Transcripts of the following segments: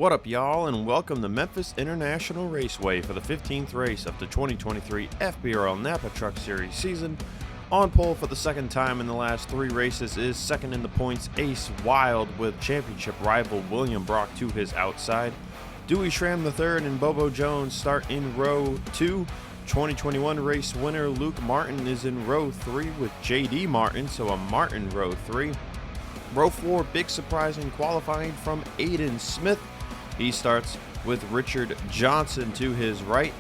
What up, y'all, and welcome to Memphis International Raceway for the 15th race of the 2023 FBRL Napa Truck Series season. On pole for the second time in the last 3 races is second in the points Ace Wild, with championship rival William Brock to his outside. Dewey Schramm III and Bobo Jones start in row 2. 2021 race winner Luke Martin is in row 3 with JD Martin, so a Martin row 3. Row 4, big surprise in qualifying from Aiden Smith. He starts with Richard Johnson to his right.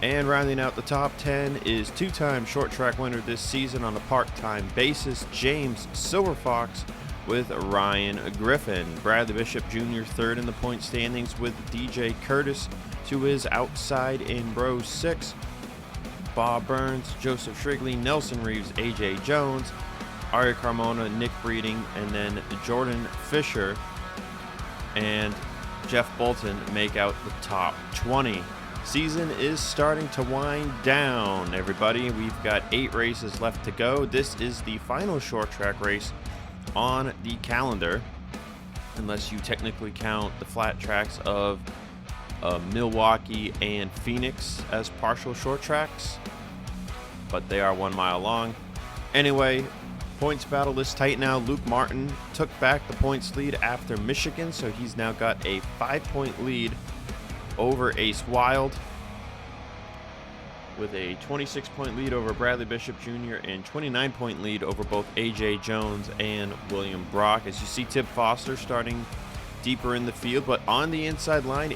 And rounding out the top 10 is two-time short track winner this season on a part-time basis, James Silverfox, with Ryan Griffin. Bradley Bishop Jr. third in the point standings with DJ Curtis to his outside in row 6. Bob Burns, Joseph Shrigley, Nelson Reeves, AJ Jones, Aria Carmona, Nick Breeding, and then Jordan Fisher and Jeff Bolton make out the top 20. Season is starting to wind down, everybody. We've got 8 races left to go. This is the final short track race on the calendar, unless you technically count the flat tracks of Milwaukee and Phoenix as partial short tracks, but they are 1 mile long. Anyway, points battle is tight now. Luke Martin took back the points lead after Michigan, so he's now got a 5-point lead over Ace Wild, with a 26-point lead over Bradley Bishop Jr. and 29-point lead over both AJ Jones and William Brock. As you see, Tib Foster starting deeper in the field, but on the inside line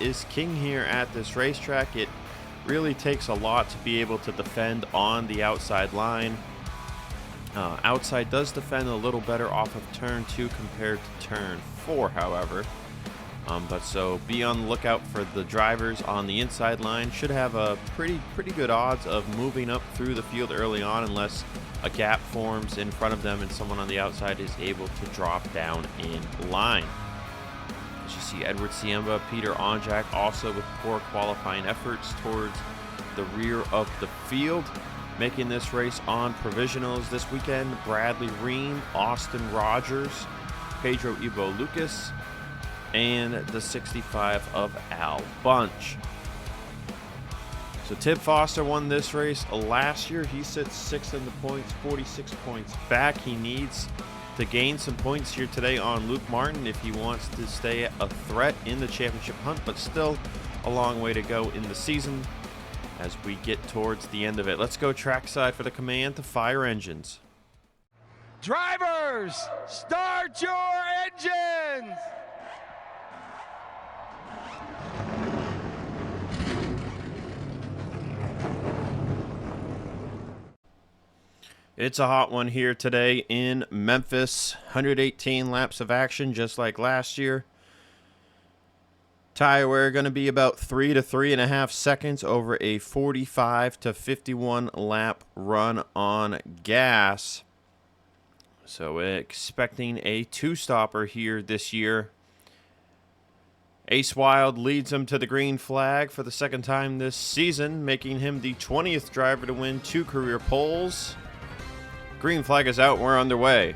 is king here at this racetrack. It really takes a lot to be able to defend on the outside line. Outside does defend a little better off of turn 2 compared to turn 4, however. But so be on the lookout for the drivers on the inside line. Should have a pretty good odds of moving up through the field early on, unless a gap forms in front of them and someone on the outside is able to drop down in line. As you see, Edward Siemba, Peter Onjak also with poor qualifying efforts towards the rear of the field. Making this race on provisionals this weekend, Bradley Ream, Austin Rogers, Pedro Ivo Lucas, and the 65 of Al Bunch. So Tib Foster won this race last year. He sits 6th in the points, 46 points back. He needs to gain some points here today on Luke Martin if he wants to stay a threat in the championship hunt, but still a long way to go in the season as we get towards the end of it. Let's go trackside for the command to fire engines. Drivers, start your engines! It's a hot one here today in Memphis. 118 laps of action, just like last year. Tire wear going to be about 3 to 3.5 seconds over a 45 to 51 lap run on gas. So expecting a 2-stopper here this year. Ace Wild leads him to the green flag for the second time this season, making him the 20th driver to win 2 career poles. Green flag is out. We're underway.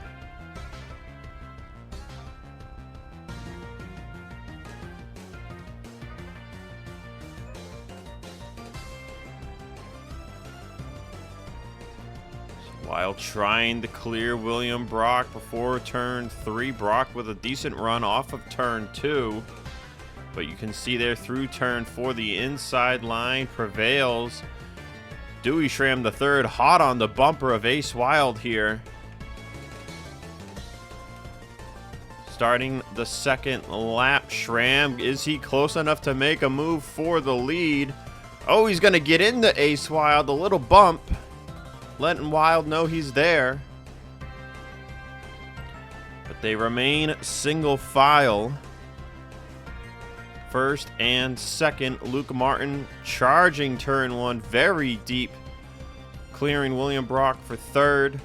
While trying to clear William Brock before turn 3. Brock with a decent run off of turn 2. But you can see there through turn 4, the inside line prevails. Dewey Schramm III hot on the bumper of Ace Wild here. Starting the second lap, Schramm, is he close enough to make a move for the lead? Oh, he's going to get into Ace Wild, a little bump, letting Wild know he's there. But they remain single file. First and second, Luke Martin charging turn 1 very deep, clearing William Brock for third.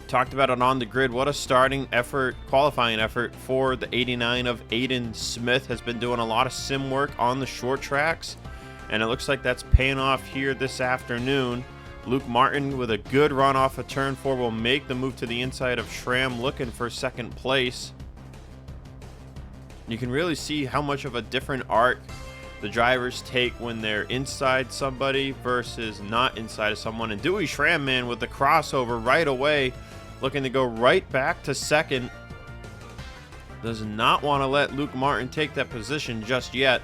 Talked about it on the grid. What a starting effort, qualifying effort for the 89 of Aiden Smith. Has been doing a lot of sim work on the short tracks, and it looks like that's paying off here this afternoon. Luke Martin with a good run off of turn 4 will make the move to the inside of Schramm, looking for second place. You can really see how much of a different arc the drivers take when they're inside somebody versus not inside of someone. And Dewey Schramm, man, with the crossover right away, looking to go right back to second. Does not want to let Luke Martin take that position just yet.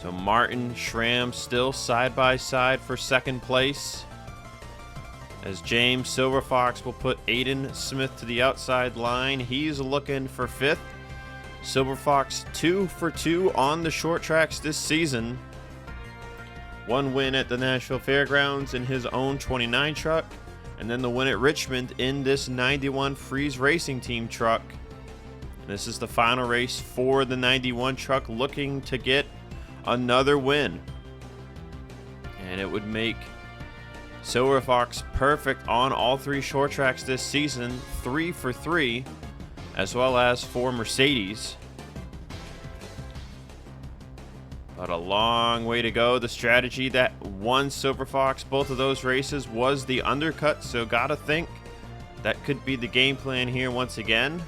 So Martin, Schramm still side by side for second place, as James Silverfox will put Aiden Smith to the outside line. He's looking for fifth. Silverfox 2 for 2 on the short tracks this season. One win at the Nashville Fairgrounds in his own 29 truck, and then the win at Richmond in this 91 Freeze Racing Team truck. And this is the final race for the 91 truck, looking to get another win. And it would make Silverfox perfect on all three short tracks this season, 3 for 3, as well as for Mercedes. But a long way to go. The strategy that won Silverfox both of those races was the undercut, so gotta think that could be the game plan here once again.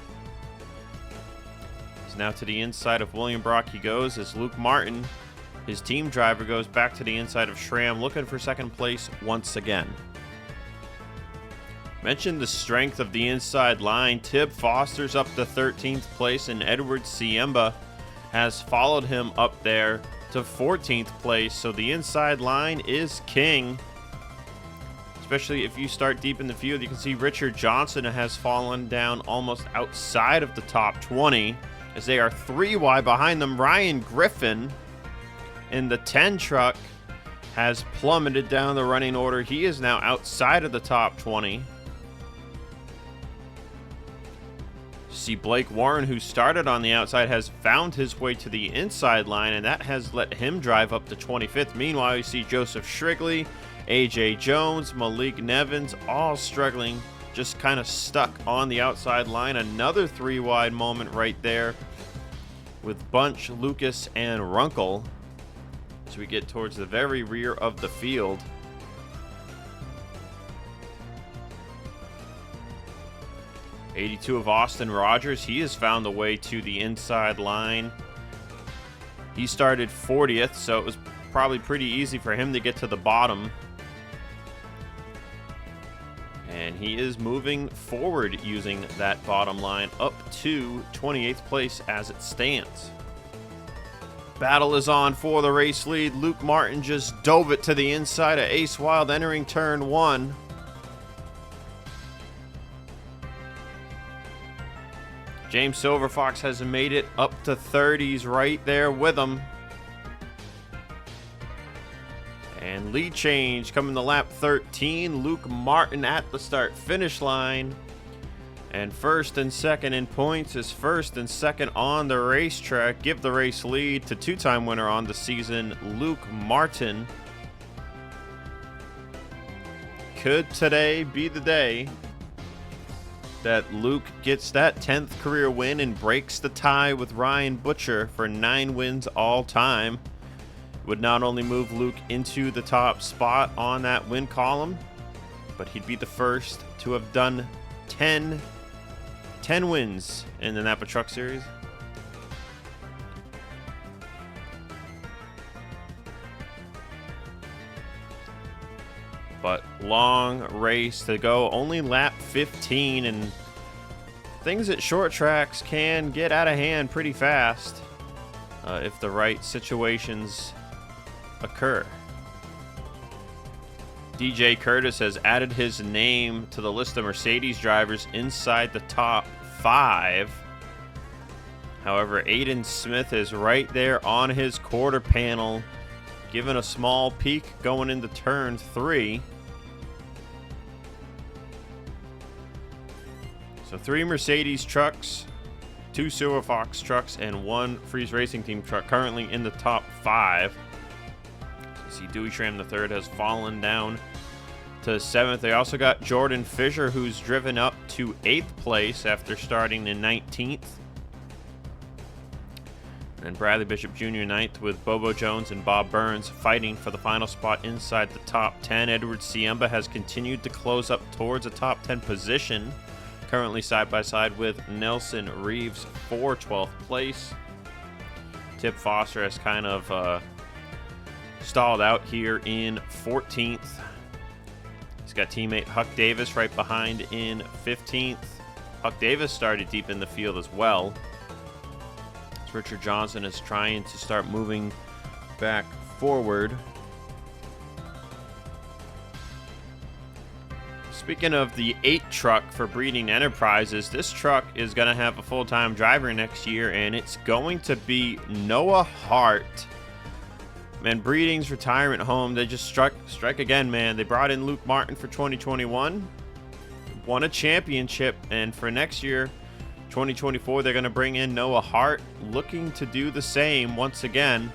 So now to the inside of William Brock he goes, as Luke Martin, his team driver, goes back to the inside of Schramm, looking for second place once again. Mentioned the strength of the inside line. Tib Foster's up to 13th place, and Edward Siemba has followed him up there to 14th place. So the inside line is king, especially if you start deep in the field. You can see Richard Johnson has fallen down almost outside of the top 20, as they are 3 wide behind them. Ryan Griffin in the 10 truck has plummeted down the running order. He is now outside of the top 20. See Blake Warren, who started on the outside, has found his way to the inside line, and that has let him drive up to 25th. Meanwhile, you see Joseph Shrigley, AJ Jones, Malik Nevins, all struggling, just kind of stuck on the outside line. Another 3 wide moment right there with Bunch, Lucas, and Runkle, as we get towards the very rear of the field. '82 of Austin Rogers, he has found the way to the inside line. He started 40th, so it was probably pretty easy for him to get to the bottom. And he is moving forward using that bottom line up to 28th place as it stands. Battle is on for the race lead. Luke Martin just dove it to the inside of Ace Wild entering turn 1. James Silverfox has made it up to 30s right there with him. And lead change coming to lap 13. Luke Martin at the start-finish line. And first and second in points is first and second on the racetrack. Give the race lead to 2-time winner on the season, Luke Martin. Could today be the day that Luke gets that 10th career win and breaks the tie with Ryan Butcher for 9 wins all time? Would not only move Luke into the top spot on that win column, but he'd be the first to have done 10 wins in the Napa Truck Series. But long race to go, only lap 15, and things at short tracks can get out of hand pretty fast if the right situations occur. DJ Curtis has added his name to the list of Mercedes drivers inside the top 5. However, Aiden Smith is right there on his quarter panel, given a small peek going into turn 3. So 3 Mercedes trucks, 2 Silverfox trucks, and 1 Freeze Racing Team truck currently in the top 5. You see Dewey Schramm III has fallen down to 7th. They also got Jordan Fisher, who's driven up to 8th place after starting in 19th. And Bradley Bishop Jr. ninth, with Bobo Jones and Bob Burns fighting for the final spot inside the top 10. Edward Siemba has continued to close up towards a top 10 position, currently side by side with Nelson Reeves for 12th place. Tip Foster has kind of stalled out here in 14th. He's got teammate Huck Davis right behind in 15th. Huck Davis started deep in the field as well. Richard Johnson is trying to start moving back forward. Speaking of the 8 truck for Breeding Enterprises, this truck is going to have a full-time driver next year, and it's going to be Noah Hart. Man, Breeding's retirement home, they just strike again, man. They brought in Luke Martin for 2021, won a championship, and for next year, 2024, they're going to bring in Noah Hart, looking to do the same once again.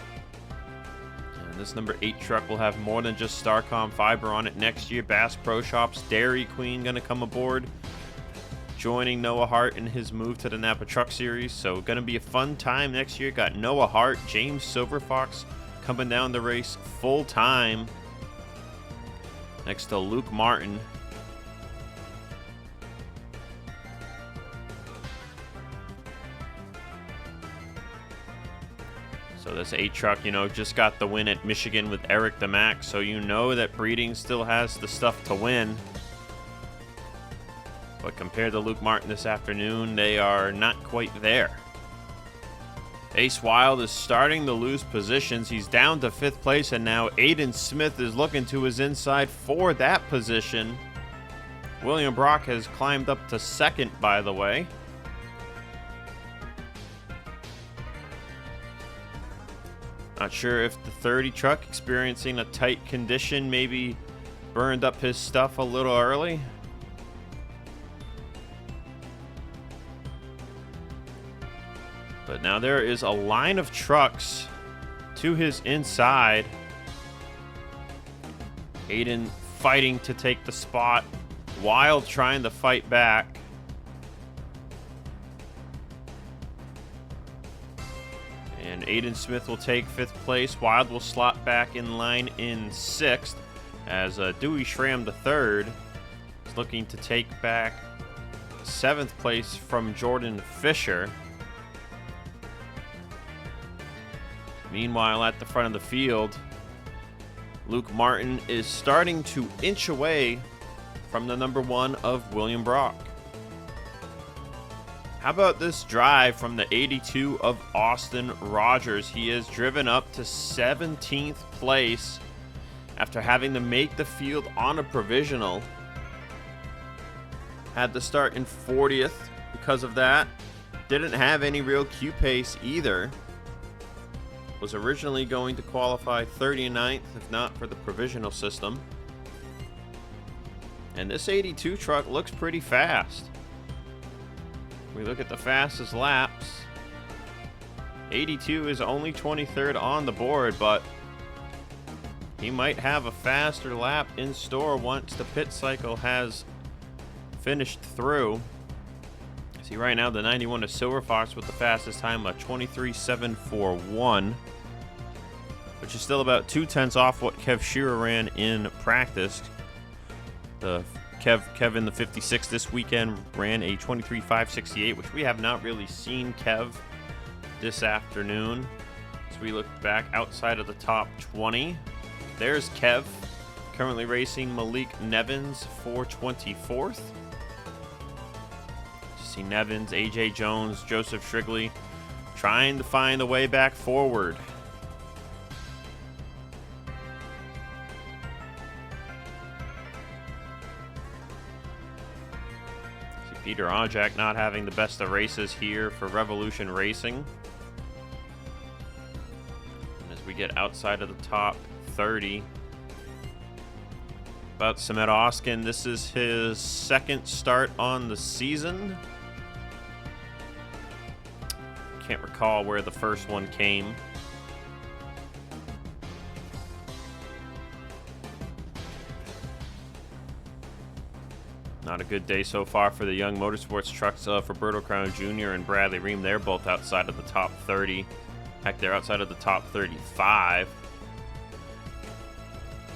And this number 8 truck will have more than just Starcom fiber on it next year. Bass Pro Shops, Dairy Queen going to come aboard, joining Noah Hart in his move to the Napa Truck Series. So going to be a fun time next year. Got Noah Hart, James Silverfox coming down the race full time, next to Luke Martin. So this 8 truck, you know, just got the win at Michigan with Eric DeMack, so you know that Breeding still has the stuff to win. But compared to Luke Martin this afternoon, they are not quite there. Ace Wild is starting to lose positions. He's down to 5th place, and now Aiden Smith is looking to his inside for that position. William Brock has climbed up to 2nd, by the way. Not sure if the 30 truck, experiencing a tight condition, maybe burned up his stuff a little early. But now there is a line of trucks to his inside. Aiden fighting to take the spot. Wild trying to fight back. And Aiden Smith will take 5th place. Wild will slot back in line in 6th as Dewey Schramm III is looking to take back 7th place from Jordan Fisher. Meanwhile, at the front of the field, Luke Martin is starting to inch away from the number 1 of William Brock. How about this drive from the 82 of Austin Rogers? He has driven up to 17th place after having to make the field on a provisional. Had to start in 40th because of that. Didn't have any real Q pace either. Was originally going to qualify 39th, if not for the provisional system. And this 82 truck looks pretty fast. We look at the fastest laps. 82 is only 23rd on the board, but he might have a faster lap in store once the pit cycle has finished through. See right now the 91 of Silverfox with the fastest time of 23.741, which is still about 0.2 off what Kev Shearer ran in practice. The Kev in the 56 this weekend ran a 23.568, which we have not really seen Kev this afternoon. So we look back outside of the top 20. There's Kev, currently racing Malik Nevins for 24th. See Nevins, AJ Jones, Joseph Shrigley trying to find a way back forward. Peter Onjak not having the best of races here for Revolution Racing. And as we get outside of the top 30, about Samet Oskin, this is his 2nd start on the season. Can't recall where the first one came. Not a good day so far for the Young Motorsports trucks. Roberto Crown Jr. and Bradley Ream, they're both outside of the top 30. Heck, they're outside of the top 35.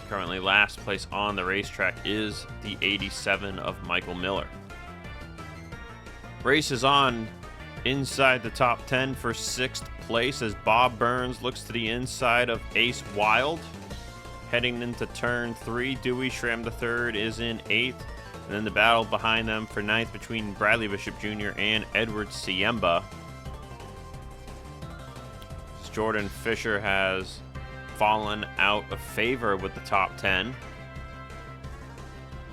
Currently last place on the racetrack is the 87 of Michael Miller. Race is on inside the top 10 for 6th place as Bob Burns looks to the inside of Ace Wild. Heading into turn 3, Dewey Schramm III is in 8th. And then the battle behind them for 9th between Bradley Bishop Jr. and Edward Siemba. Jordan Fisher has fallen out of favor with the top 10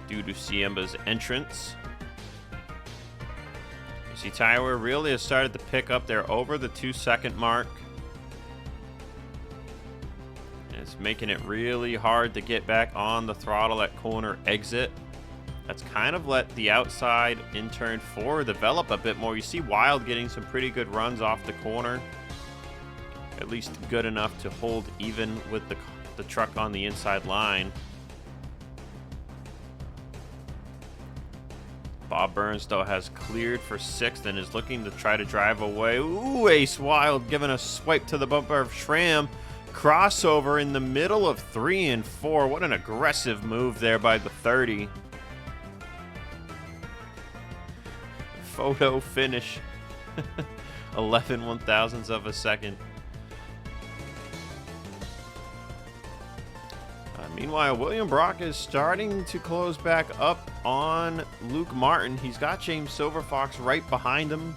due to Siemba's entrance. You see Tyler really has started to pick up there over the 2-second mark. And it's making it really hard to get back on the throttle at corner exit. That's kind of let the outside in turn 4 develop a bit more. You see Wild getting some pretty good runs off the corner. At least good enough to hold even with the truck on the inside line. Bob Burns, though, has cleared for 6th and is looking to try to drive away. Ooh, Ace Wild giving a swipe to the bumper of Schramm. Crossover in the middle of 3 and 4. What an aggressive move there by the 30. Photo finish. 11 1/1000ths of a second. Meanwhile, William Brock is starting to close back up on Luke Martin. He's got James Silverfox right behind him,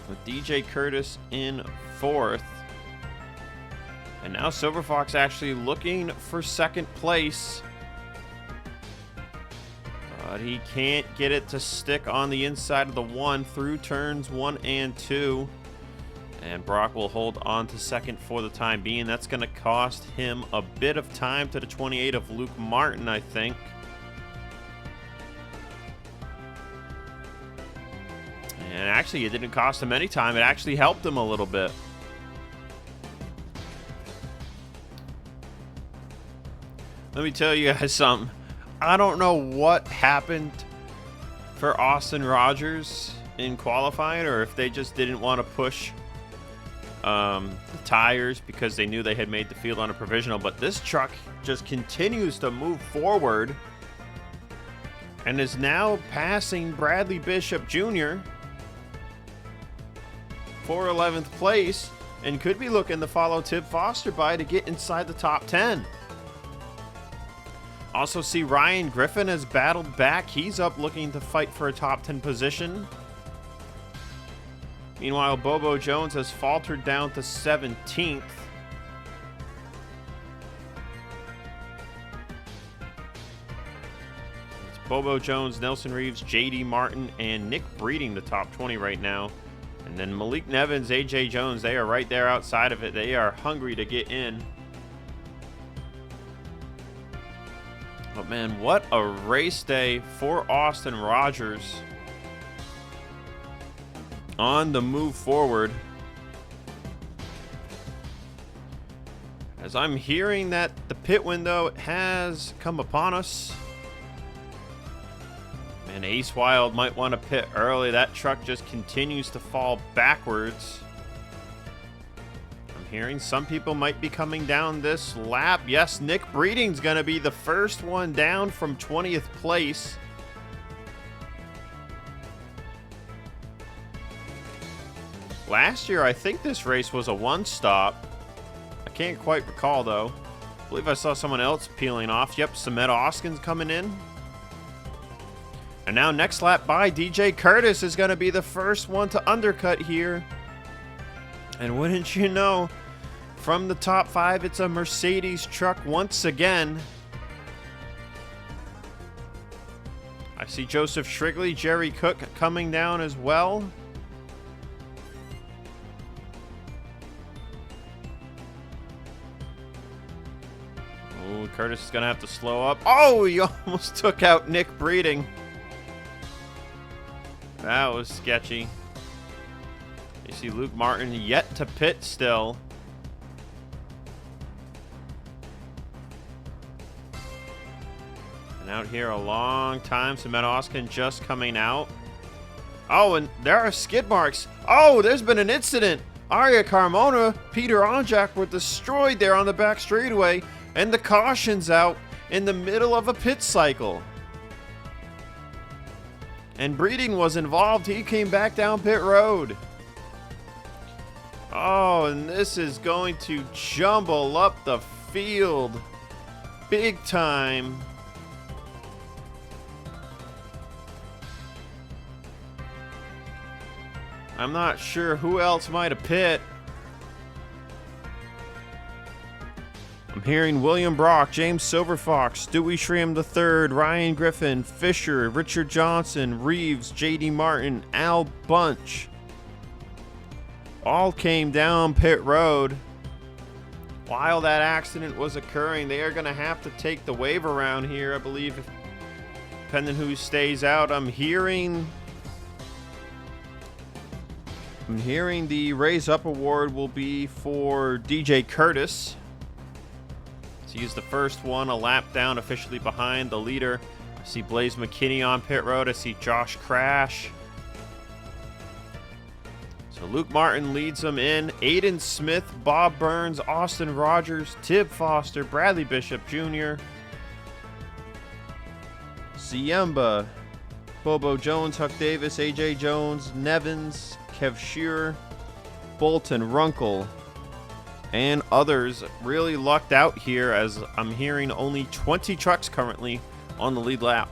with DJ Curtis in 4th. And now Silverfox actually looking for 2nd place. But he can't get it to stick on the inside of the 1 through turns 1 and 2. And Brock will hold on to 2nd for the time being. That's going to cost him a bit of time to the 28 of Luke Martin, I think. And actually, it didn't cost him any time. It actually helped him a little bit. Let me tell you guys something. I don't know what happened for Austin Rogers in qualifying, or if they just didn't want to push the tires because they knew they had made the field on a provisional, but this truck just continues to move forward and is now passing Bradley Bishop Jr. for 11th place and could be looking to follow Tib Foster by to get inside the top 10. Also see Ryan Griffin has battled back. He's up looking to fight for a top 10 position. Meanwhile, Bobo Jones has faltered down to 17th. It's Bobo Jones, Nelson Reeves, JD Martin, and Nick Breeding, the top 20 right now. And then Malik Nevins, AJ Jones, they are right there outside of it. They are hungry to get in. But man, what a race day for Austin Rogers on the move forward. As I'm hearing that the pit window has come upon us. And Ace Wild might want to pit early. That truck just continues to fall backwards. I'm hearing some people might be coming down this lap. Yes, Nick Breeding's going to be the first one down from 20th place. Last year, I think this race was a one-stop. I can't quite recall, though. I believe I saw someone else peeling off. Yep, Sametta Oskin's coming in. And now next lap by, DJ Curtis is going to be the first one to undercut here. And wouldn't you know, from the top 5, it's a Mercedes truck once again. I see Joseph Shrigley, Jerry Cook coming down as well. Oh, Curtis is going to have to slow up. Oh, he almost took out Nick Breeding. That was sketchy. You see Luke Martin yet to pit still. And out here a long time. Sametta Oskin just coming out. Oh, and there are skid marks. Oh, there's been an incident. Arya Carmona, Peter Onjak were destroyed there on the back straightaway, and the caution's out in the middle of a pit cycle. And Breeding was involved. He came back down pit road. Oh, and this is going to jumble up the field big time. I'm not sure who else might have pit. I'm hearing William Brock, James Silverfox, Dewey Schramm III, Ryan Griffin, Fisher, Richard Johnson, Reeves, J.D. Martin, Al Bunch. All came down pit road. While that accident was occurring, they are going to have to take the wave around here, I believe, depending who stays out. I'm hearing the Raise Up Award will be for DJ Curtis. So he's the first one, a lap down, officially behind the leader. I see Blaze McKinney on pit road. I see Josh Crash. So Luke Martin leads them in. Aiden Smith, Bob Burns, Austin Rogers, Tib Foster, Bradley Bishop Jr., Siemba, Bobo Jones, Huck Davis, AJ Jones, Nevins, Kev Shearer, Bolton, Runkle, and others really lucked out here, as I'm hearing only 20 trucks currently on the lead lap.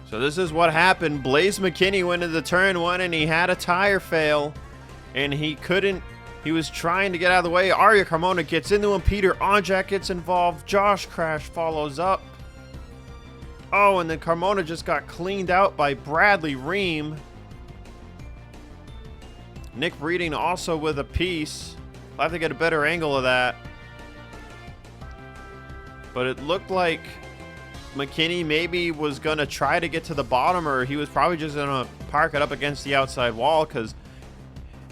So this is what happened. Blaze McKinney went into turn one and he had a tire fail and he was trying to get out of the way. Arya Carmona gets into him. Peter Onjak gets involved. Josh Crash follows up. Oh, and then Carmona just got cleaned out by Bradley Ream. Nick Breeding also with a piece. I'll have to get a better angle of that. But it looked like McKinney maybe was going to try to get to the bottom, or he was probably just going to park it up against the outside wall because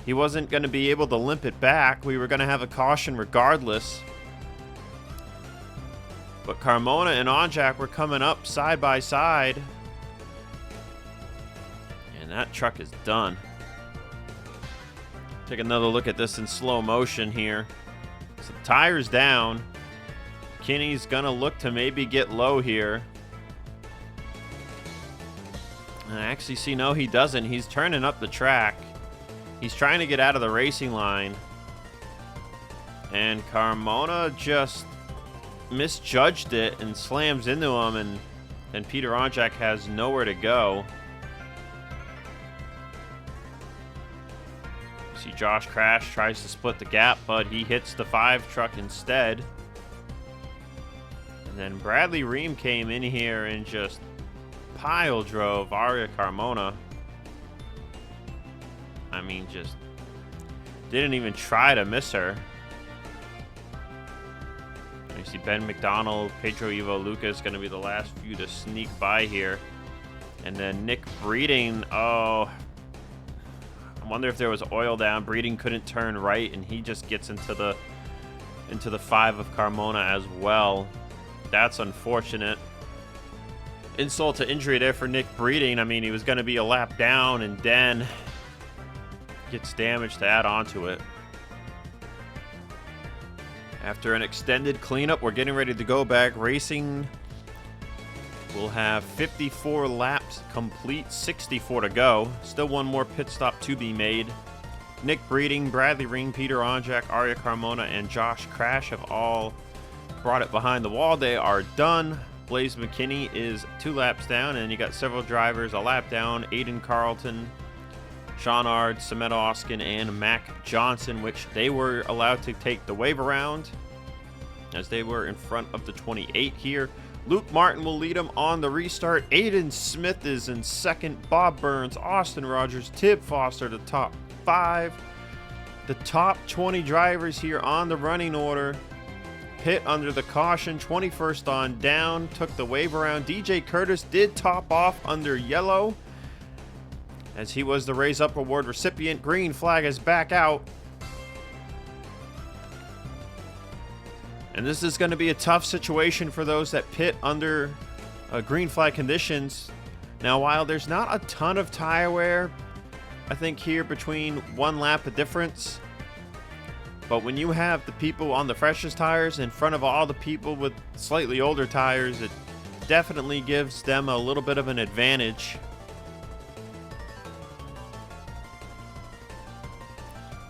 he wasn't going to be able to limp it back. We were going to have a caution regardless. But Carmona and Onjak were coming up side by side. And that truck is done. Take another look at this in slow motion here. So the tire's down. Kinney's gonna look to maybe get low here. And I actually see, no, he doesn't. He's turning up the track. He's trying to get out of the racing line. And Carmona just misjudged it and slams into him, and Peter Onjak has nowhere to go. You see Josh Crash tries to split the gap, but he hits the 5 truck instead. And then Bradley Ream came in here and just pile drove Arya Carmona. I mean, just didn't even try to miss her. You see Ben McDonald, Pedro Ivo Lucas going to be the last few to sneak by here. And then Nick Breeding, oh, I wonder if there was oil down. Breeding couldn't turn right, and he just gets into the 5 of Carmona as well. That's unfortunate. Insult to injury there for Nick Breeding. I mean, he was going to be a lap down, and then gets damaged to add on to it. After an extended cleanup, we're getting ready to go back racing. We'll have 54 laps complete, 64 to go. Still one more pit stop to be made. Nick Breeding, Bradley Ring, Peter Onjak, Arya Carmona, and Josh Crash have all brought it behind the wall. They are done. Blaze McKinney is 2 laps down, and you got several drivers a lap down. Aiden Carlton, Sean Ard, Sameta Oskin, and Mac Johnson, which they were allowed to take the wave around as they were in front of the 28 here. Luke Martin will lead them on the restart. Aiden Smith is in second. Bob Burns, Austin Rogers, Tib Foster, the top 5. The top 20 drivers here on the running order. Pit under the caution, 21st on down, took the wave around. DJ Curtis did top off under yellow, as he was the Raise Up Award recipient. Green flag is back out. And this is going to be a tough situation for those that pit under green flag conditions. Now, while there's not a ton of tire wear, I think, here between 1 lap of difference. But when you have the people on the freshest tires in front of all the people with slightly older tires, it definitely gives them a little bit of an advantage.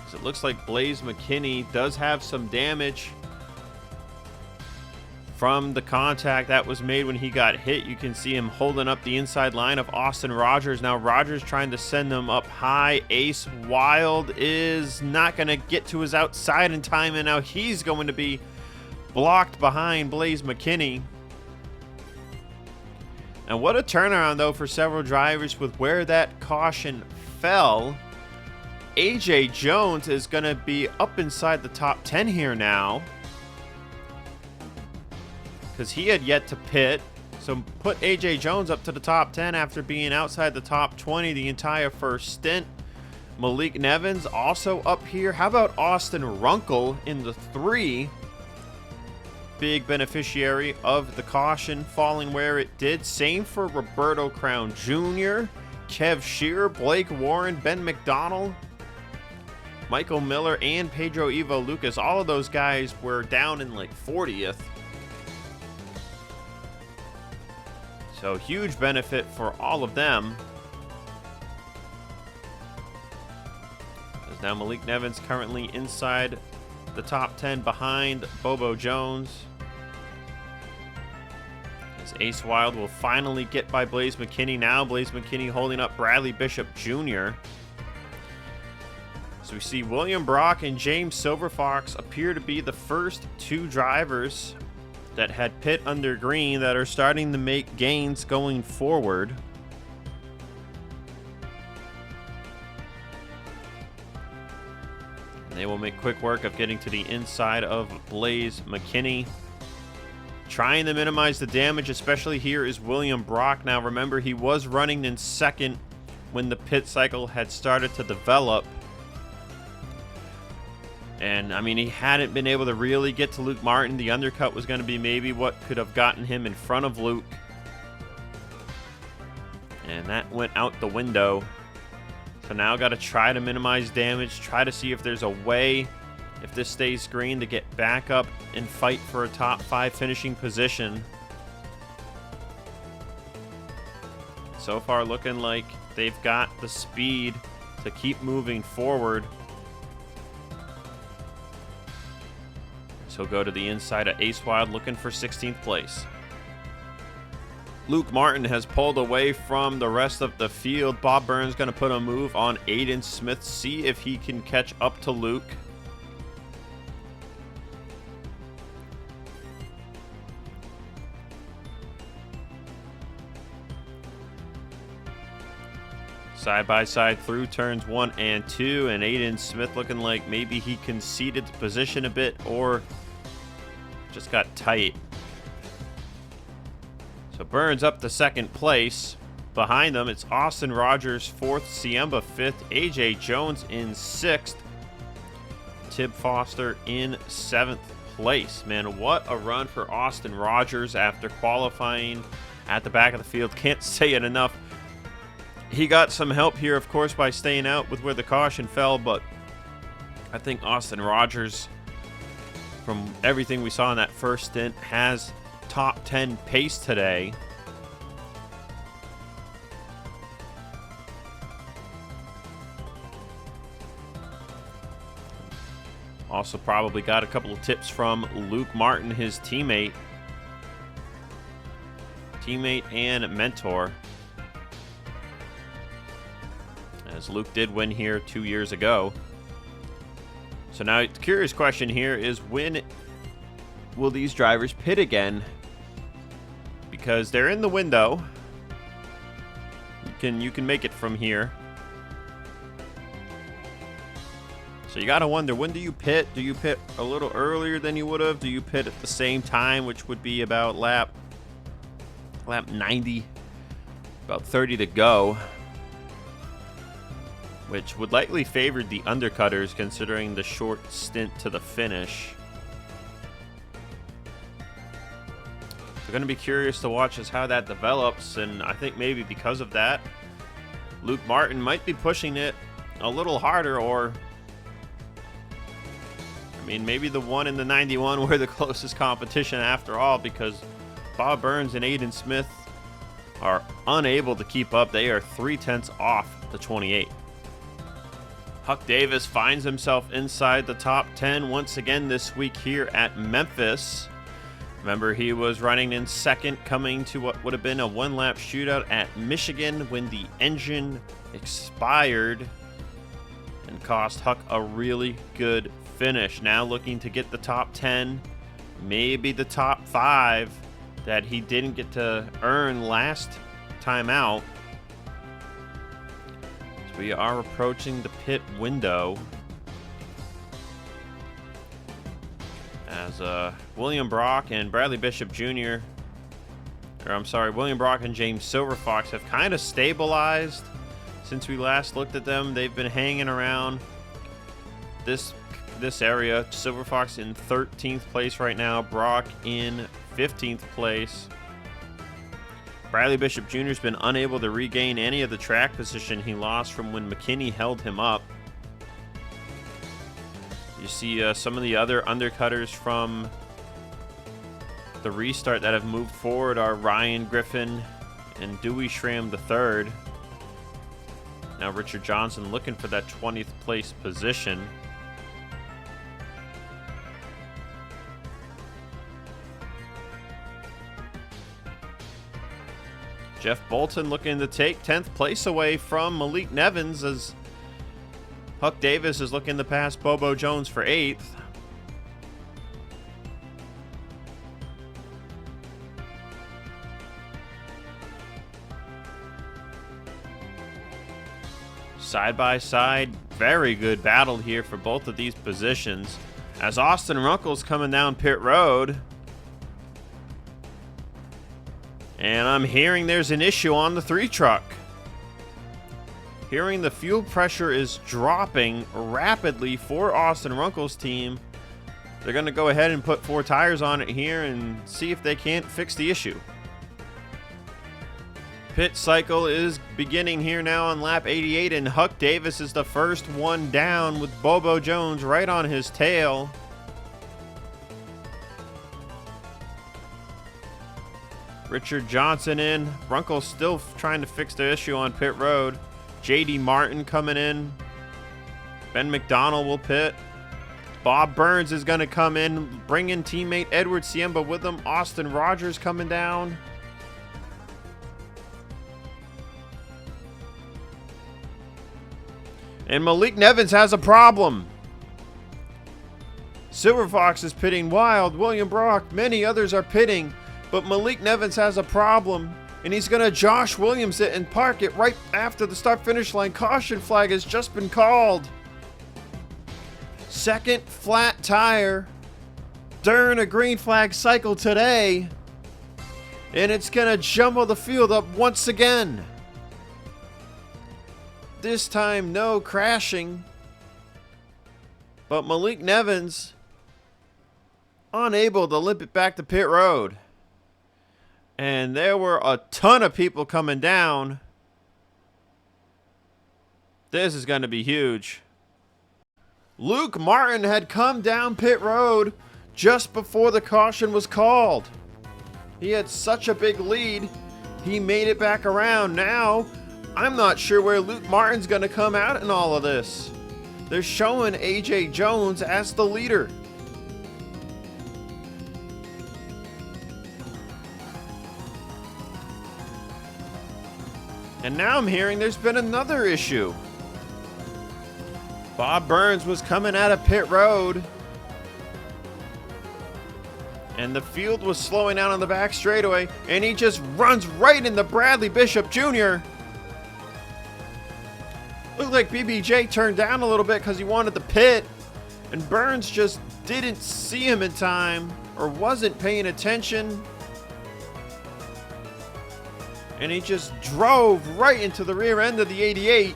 So it looks like Blaze McKinney does have some damage from the contact that was made when he got hit. You can see him holding up the inside line of Austin Rogers. Now Rogers trying to send them up high. Ace Wild is not going to get to his outside in time, and now he's going to be blocked behind Blaze McKinney. And what a turnaround, though, for several drivers with where that caution fell. AJ Jones is going to be up inside the top 10 here now, because he had yet to pit. So put AJ Jones up to the top 10 after being outside the top 20 the entire first stint. Malik Nevins also up here. How about Austin Runkle in the 3? Big beneficiary of the caution falling where it did. Same for Roberto Crown Jr., Kev Shearer, Blake Warren, Ben McDonald, Michael Miller, and Pedro Ivo Lucas. All of those guys were down in like 40th. So huge benefit for all of them. As now Malik Nevins currently inside the top 10 behind Bobo Jones. As Ace Wild will finally get by Blaze McKinney now. Blaze McKinney holding up Bradley Bishop Jr. So we see William Brock and James Silverfox appear to be the first 2 drivers that had pit under green that are starting to make gains going forward. And they will make quick work of getting to the inside of Blaze McKinney. Trying to minimize the damage, especially here, is William Brock. Now remember, he was running in second when the pit cycle had started to develop. And, I mean, he hadn't been able to really get to Luke Martin. The undercut was going to be maybe what could have gotten him in front of Luke. And that went out the window. So now got to try to minimize damage. Try to see if there's a way, if this stays green, to get back up and fight for a top 5 finishing position. So far looking like they've got the speed to keep moving forward. So go to the inside of Ace Wild looking for 16th place. Luke Martin has pulled away from the rest of the field. Bob Burns going to put a move on Aiden Smith. See if he can catch up to Luke. Side by side through turns 1 and 2. And Aiden Smith looking like maybe he conceded the position a bit or just got tight. So Burns up to 2nd place. Behind them, it's Austin Rogers 4th, Siemba 5th, AJ Jones in 6th, Tib Foster in 7th place. Man, what a run for Austin Rogers after qualifying at the back of the field. Can't say it enough. He got some help here, of course, by staying out with where the caution fell, but I think Austin Rogers, from everything we saw in that first stint, has top 10 pace today. Also probably got a couple of tips from Luke Martin, his teammate and mentor, as Luke did win here 2 years ago. So now the curious question here is, when will these drivers pit again? Because they're in the window. You can make it from here. So you gotta wonder, when do you pit? Do you pit a little earlier than you would have? Do you pit at the same time, which would be about lap 90, about 30 to go, which would likely favor the undercutters considering the short stint to the finish. We're going to be curious to watch as how that develops, and I think maybe because of that, Luke Martin might be pushing it a little harder, or I mean, maybe the one in the 91 were the closest competition after all, because Bob Burns and Aiden Smith are unable to keep up. They are 0.3 off the 28. Huck Davis finds himself inside the top 10 once again this week here at Memphis. Remember, he was running in second, coming to what would have been a one-lap shootout at Michigan when the engine expired and cost Huck a really good finish. Now looking to get the top 10, maybe the top 5 that he didn't get to earn last time out. So we are approaching the pit window as William Brock and Bradley Bishop Jr. William Brock and James Silverfox have kind of stabilized since we last looked at them. They've been hanging around this area. Silverfox in 13th place right now. Brock in 15th place. Bradley Bishop Jr. has been unable to regain any of the track position he lost from when McKinney held him up. You see some of the other undercutters from the restart that have moved forward are Ryan Griffin and Dewey Schramm III. Now Richard Johnson looking for that 20th place position. Jeff Bolton looking to take 10th place away from Malik Nevins as Huck Davis is looking to pass Bobo Jones for 8th. Side by side, very good battle here for both of these positions as Austin Runkle's coming down pit road. And I'm hearing there's an issue on the 3 truck. Hearing the fuel pressure is dropping rapidly for Austin Runkle's team. They're going to go ahead and put 4 tires on it here and see if they can't fix the issue. Pit cycle is beginning here now on lap 88, and Huck Davis is the first one down with Bobo Jones right on his tail. Richard Johnson in. Runkle still trying to fix the issue on pit road. JD Martin coming in. Ben McDonald will pit. Bob Burns is going to come in, bring in teammate Edward Siemba with him. Austin Rogers coming down. And Malik Nevins has a problem. Silverfox is pitting wild. William Brock, many others are pitting. But Malik Nevins has a problem, and he's going to Josh Williams it and park it right after the start-finish line. Caution flag has just been called. Second flat tire during a green flag cycle today, and it's going to jumble the field up once again. This time, no crashing, but Malik Nevins unable to limp it back to pit road. And there were a ton of people coming down. This is going to be huge. Luke Martin had come down pit road just before the caution was called. He had such a big lead. He made it back around. Now, I'm not sure where Luke Martin's going to come out in all of this. They're showing AJ Jones as the leader. And now I'm hearing there's been another issue. Bob Burns was coming out of pit road, and the field was slowing down on the back straightaway, and he just runs right into Bradley Bishop Jr. Looked like BBJ turned down a little bit because he wanted the pit, and Burns just didn't see him in time or wasn't paying attention. And he just drove right into the rear end of the 88.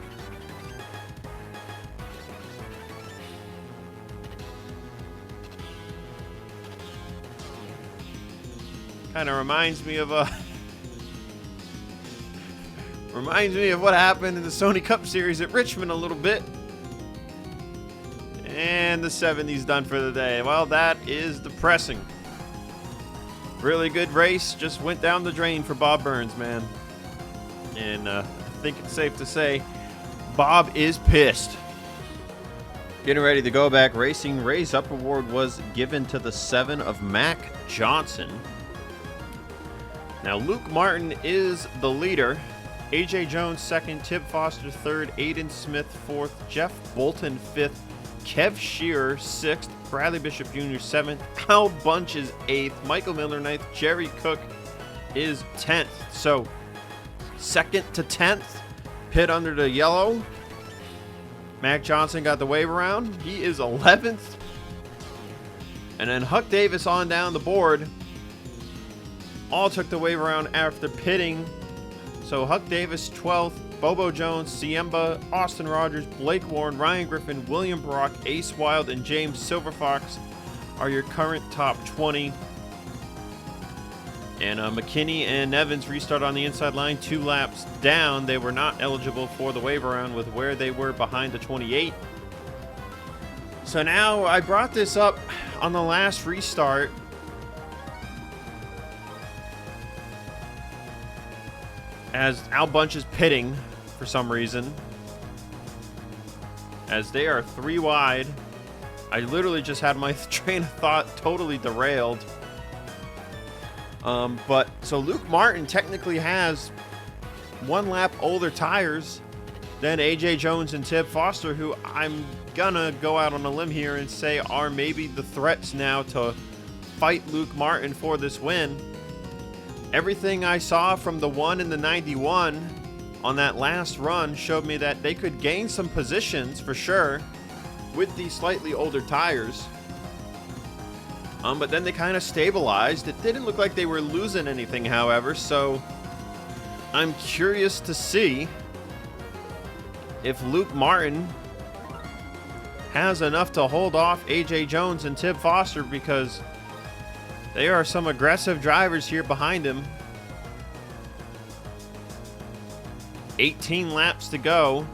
Kind of reminds me of Reminds me of what happened in the Sony Cup Series at Richmond a little bit. And the 70's done for the day. Well, that is depressing. Really good race. Just went down the drain for Bob Burns, man. And I think it's safe to say Bob is pissed. Getting ready to go back racing. Raise Up Award was given to the 7 of Mac Johnson. Now, Luke Martin is the leader. AJ Jones second, Tib Foster third, Aiden Smith fourth, Jeff Bolton fifth, Kev Shearer sixth, Bradley Bishop Jr. seventh, Al Bunch is eighth, Michael Miller ninth, Jerry Cook is 10th. So, second to 10th, pit under the yellow. Mac Johnson got the wave around. He is 11th. And then Huck Davis on down the board. All took the wave around after pitting. So Huck Davis 12th, Bobo Jones, Siemba, Austin Rogers, Blake Warren, Ryan Griffin, William Brock, Ace Wild, and James Silverfox are your current top 20. And McKinney and Evans restart on the inside line 2 laps down. They were not eligible for the wave around with where they were behind the 28. So now I brought this up on the last restart. As Al Bunch is pitting for some reason. As they are 3 wide. I literally just had my train of thought totally derailed. So Luke Martin technically has 1 lap older tires than AJ Jones and Tib Foster, who I'm gonna go out on a limb here and say are maybe the threats now to fight Luke Martin for this win. Everything I saw from the 1 and the 91 on that last run showed me that they could gain some positions for sure with these slightly older tires. But then they kind of stabilized. It didn't look like they were losing anything, however, so I'm curious to see if Luke Martin has enough to hold off AJ Jones and Tib Foster, because they are some aggressive drivers here behind him. 18 laps to go.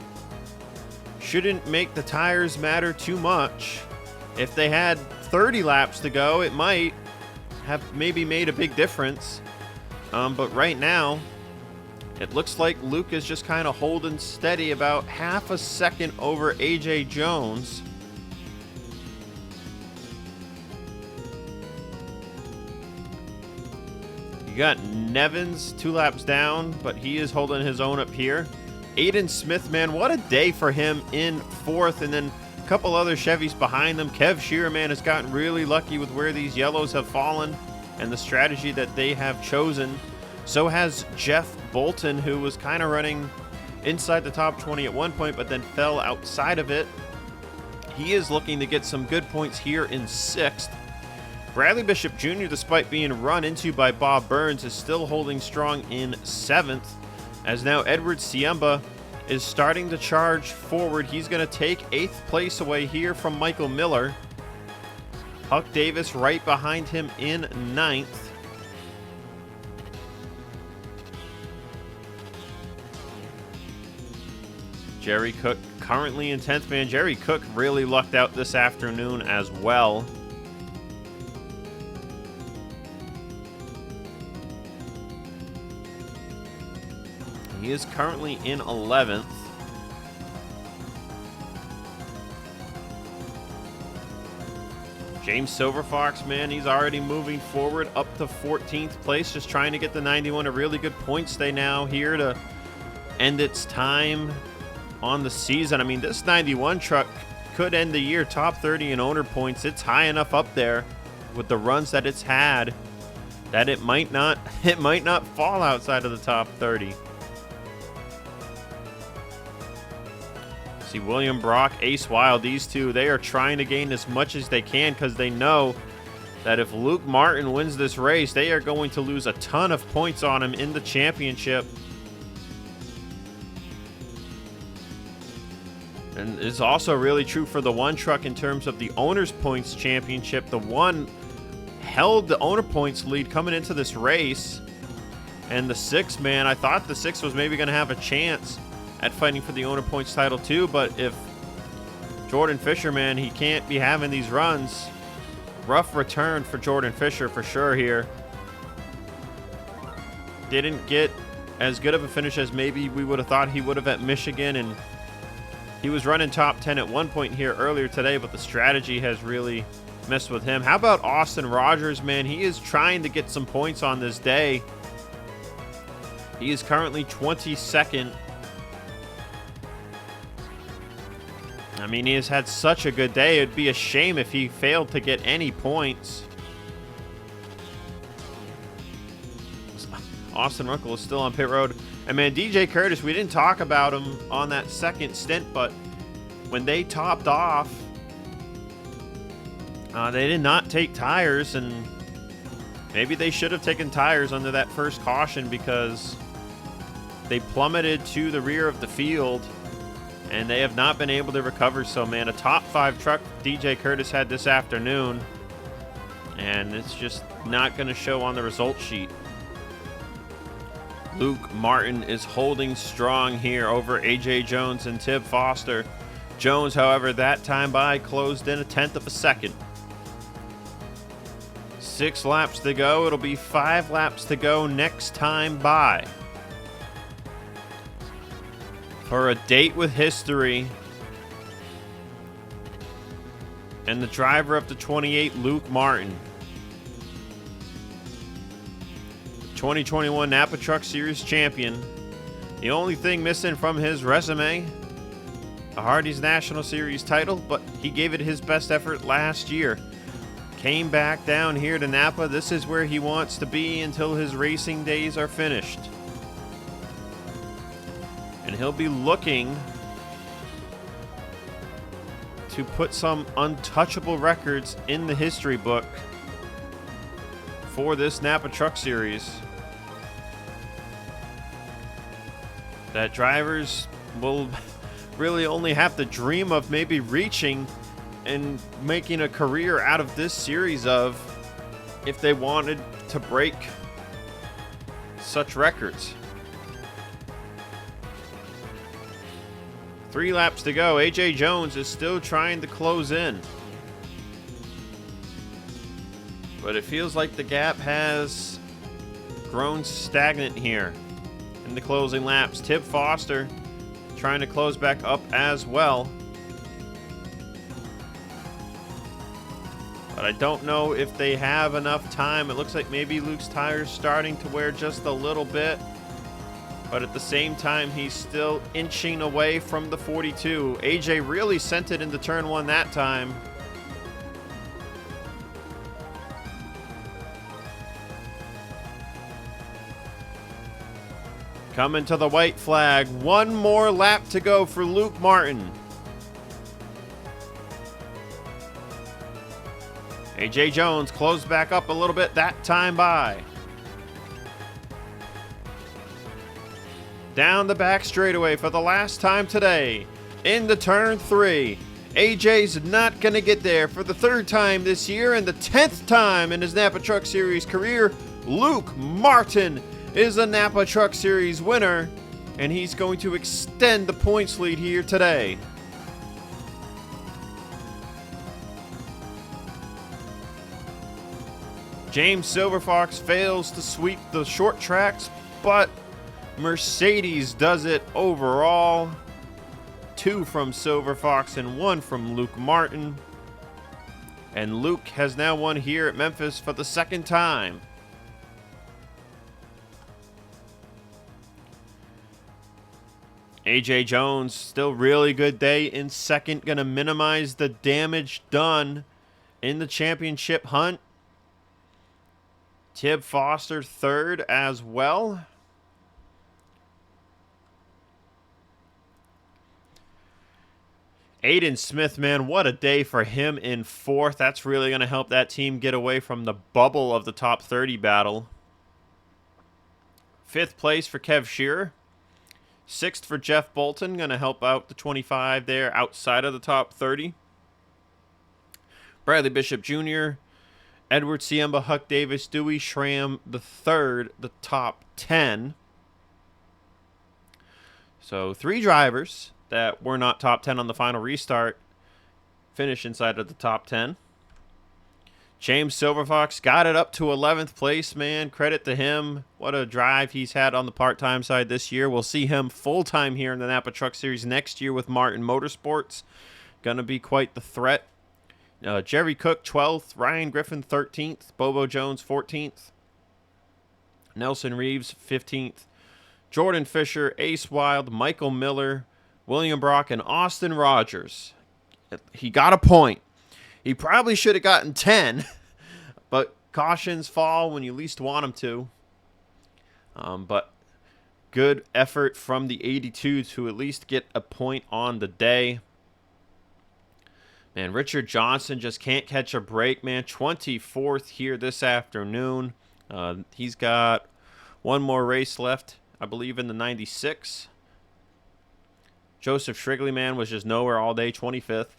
Shouldn't make the tires matter too much. If they had 30 laps to go, it might have maybe made a big difference. But right now, it looks like Luke is just kind of holding steady, about half a second over AJ Jones. You got Nevins 2 laps down, but he is holding his own up here. Aiden Smith, man, what a day for him in 4th, and then a couple other Chevys behind them. Kev Shearer, man, has gotten really lucky with where these yellows have fallen and the strategy that they have chosen. So has Jeff Bolton, who was kind of running inside the top 20 at one point, but then fell outside of it. He is looking to get some good points here in 6th. Bradley Bishop Jr., despite being run into by Bob Burns, is still holding strong in 7th. As now Edward Siemba is starting to charge forward. He's going to take 8th place away here from Michael Miller. Huck Davis right behind him in 9th. Jerry Cook currently in 10th, man. Jerry Cook really lucked out this afternoon as well. He is currently in 11th. James Silverfox, man, he's already moving forward up to 14th place, just trying to get the 91. A really good point stay now here to end its time on the season. I mean, this 91 truck could end the year top 30 in owner points. It's high enough up there with the runs that it's had that it might not fall outside of the top 30. See William Brock, Ace Wild, these two, they are trying to gain as much as they can because they know that if Luke Martin wins this race, they are going to lose a ton of points on him in the championship. And it's also really true for the one truck in terms of the Owners Points Championship. The one held the owner points lead coming into this race. And the 6, man, I thought the 6 was maybe going to have a chance at fighting for the owner points title too, but if Jordan Fisher, man, he can't be having these runs. Rough return for Jordan Fisher for sure here. Didn't get as good of a finish as maybe we would have thought he would have at Michigan, and he was running top 10 at one point here earlier today, but the strategy has really messed with him. How about Austin Rogers, man? He is trying to get some points on this day. He is currently 22nd. I mean, he has had such a good day. It'd be a shame if he failed to get any points. Austin Runkle is still on pit road. And man, DJ Curtis, we didn't talk about him on that second stint, but when they topped off, they did not take tires, and maybe they should have taken tires under that first caution because they plummeted to the rear of the field, and they have not been able to recover. So, man, a top 5 truck DJ Curtis had this afternoon, and it's just not going to show on the result sheet. Luke Martin is holding strong here over AJ Jones and Tib Foster. Jones, however, that time by closed in 1/10 of a second. 6 laps to go. It'll be 5 laps to go next time by. For a date with history. And the driver of the 28, Luke Martin. 2021 Napa Truck Series champion. The only thing missing from his resume, a Hardee's National Series title, but he gave it his best effort last year. Came back down here to Napa. This is where he wants to be until his racing days are finished. And he'll be looking to put some untouchable records in the history book for this Napa Truck Series that drivers will really only have to dream of maybe reaching and making a career out of this series of if they wanted to break such records. 3 laps to go. AJ Jones is still trying to close in, but it feels like the gap has grown stagnant here in the closing laps. Tib Foster trying to close back up as well, but I don't know if they have enough time. It looks like maybe Luke's tires starting to wear just a little bit, but at the same time, he's still inching away from the 42. AJ really sent it into turn 1 that time. Coming to the white flag. 1 more lap to go for Luke Martin. AJ Jones closed back up a little bit that time by. Down the back straightaway for the last time today. Into turn 3. AJ's not going to get there for the 3rd time this year and the 10th time in his Napa Truck Series career. Luke Martin is a Napa Truck Series winner, and he's going to extend the points lead here today. James Silverfox fails to sweep the short tracks, but Mercedes does it overall. 2 from Silverfox and 1 from Luke Martin. And Luke has now won here at Memphis for the 2nd time. AJ Jones, still really good day in 2nd. Going to minimize the damage done in the championship hunt. Tib Foster 3rd as well. Aiden Smith, man, what a day for him in 4th. That's really going to help that team get away from the bubble of the top 30 battle. 5th place for Kev Shearer. 6th for Jeff Bolton, going to help out the 25 there outside of the top 30. Bradley Bishop Jr. Edward Siemba, Huck Davis, Dewey Schramm the third, the top 10. So 3 drivers that were not top 10 on the final restart finish inside of the top 10. James Silverfox got it up to 11th place, man. Credit to him. What a drive he's had on the part-time side this year. We'll see him full-time here in the Napa Truck Series next year with Martin Motorsports. Going to be quite the threat. Jerry Cook, 12th. Ryan Griffin, 13th. Bobo Jones, 14th. Nelson Reeves, 15th. Jordan Fisher, Ace Wild, Michael Miller, William Brock, and Austin Rogers. He got a point. He probably should have gotten 10, but cautions fall when you least want them to. But good effort from the 82 to at least get a point on the day. Man, Richard Johnson just can't catch a break, man. 24th here this afternoon. He's got one more race left, I believe, in the 96. Joseph Shrigley, man, was just nowhere all day, 25th.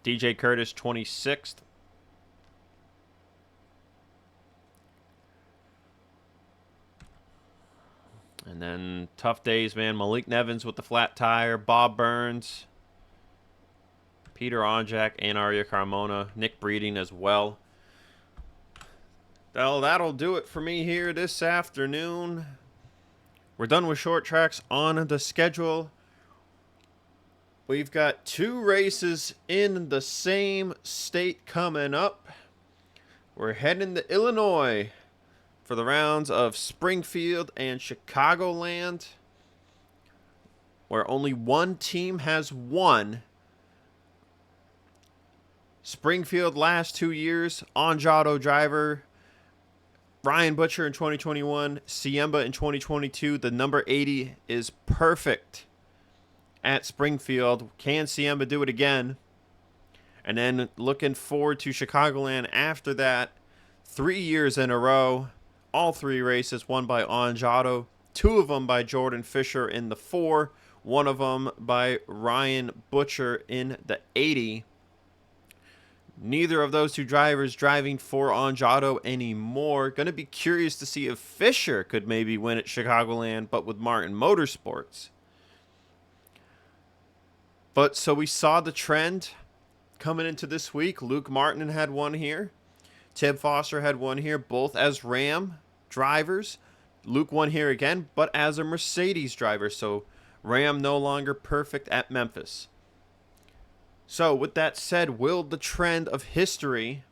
DJ Curtis, 26th. And then tough days, man. Malik Nevins with the flat tire. Bob Burns. Peter Onjak and Aria Carmona. Nick Breeding as well. Well, that'll do it for me here this afternoon. We're done with short tracks on the schedule. We've got 2 races in the same state coming up. We're heading to Illinois for the rounds of Springfield and Chicagoland, where only one team has won. Springfield last 2 years, Anjado driver Ryan Butcher in 2021, Siemba in 2022. The number 80 is perfect at Springfield. Can Siemba do it again? And then looking forward to Chicagoland after that. 3 years in a row. All 3 races won by Anjado. 2 of them by Jordan Fisher in the 4. 1 of them by Ryan Butcher in the 80. Neither of those 2 drivers driving for Anjado anymore. Going to be curious to see if Fisher could maybe win at Chicagoland, but with Martin Motorsports. But so we saw the trend coming into this week. Luke Martin had one here. Tib Foster had one here, both as Ram drivers. Luke won here again, but as a Mercedes driver. So Ram no longer perfect at Memphis. So with that said, will the trend of history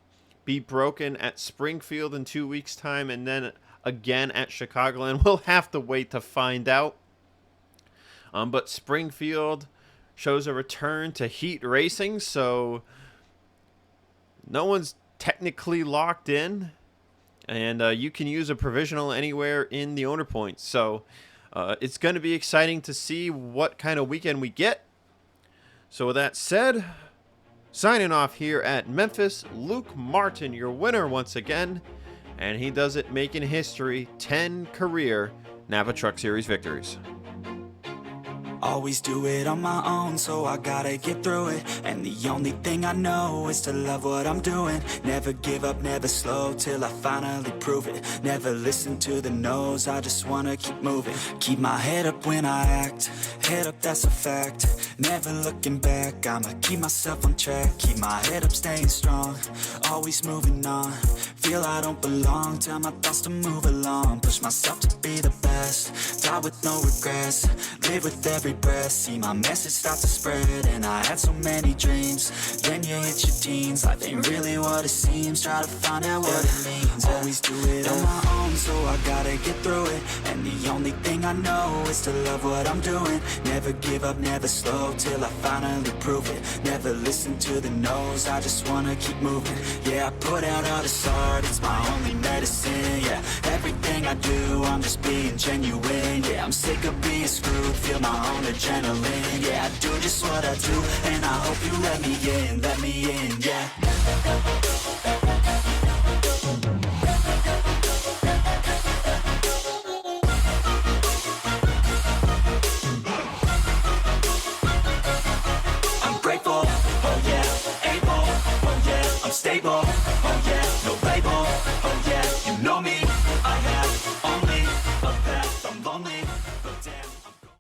be broken at Springfield in 2 weeks' time and then again at Chicagoland? We'll have to wait to find out. But Springfield shows a return to heat racing, so no one's technically locked in, and you can use a provisional anywhere in the owner points. So it's going to be exciting to see what kind of weekend we get. So with that said, signing off here at Memphis, Luke Martin, your winner once again, and he does it making history, 10 career Napa Truck Series victories. Always do it on my own, so I gotta get through it. And the only thing I know is to love what I'm doing. Never give up, never slow, till I finally prove it. Never listen to the no's, I just wanna keep moving. Keep my head up when I act, head up, that's a fact. Never looking back, I'ma keep myself on track. Keep my head up, staying strong, always moving on. Feel I don't belong, tell my thoughts to move along. Push myself to be the best, die with no regrets. Live with every breath, see my message start to spread. And I had so many dreams, then you hit your teens. Life ain't really what it seems, try to find out what it means. Always do it on my own, so I gotta get through it. And the only thing I know is to love what I'm doing. Never give up, never slow, till I finally prove it. Never listen to the no's, I just wanna keep moving. Yeah, I put out all this art, it's my only medicine. Yeah, everything I do, I'm just being genuine. Yeah, I'm sick of being screwed, feel my own adrenaline. Yeah, I do just what I do, and I hope you let me in, yeah. I'm grateful, oh yeah, able, oh yeah, I'm stable.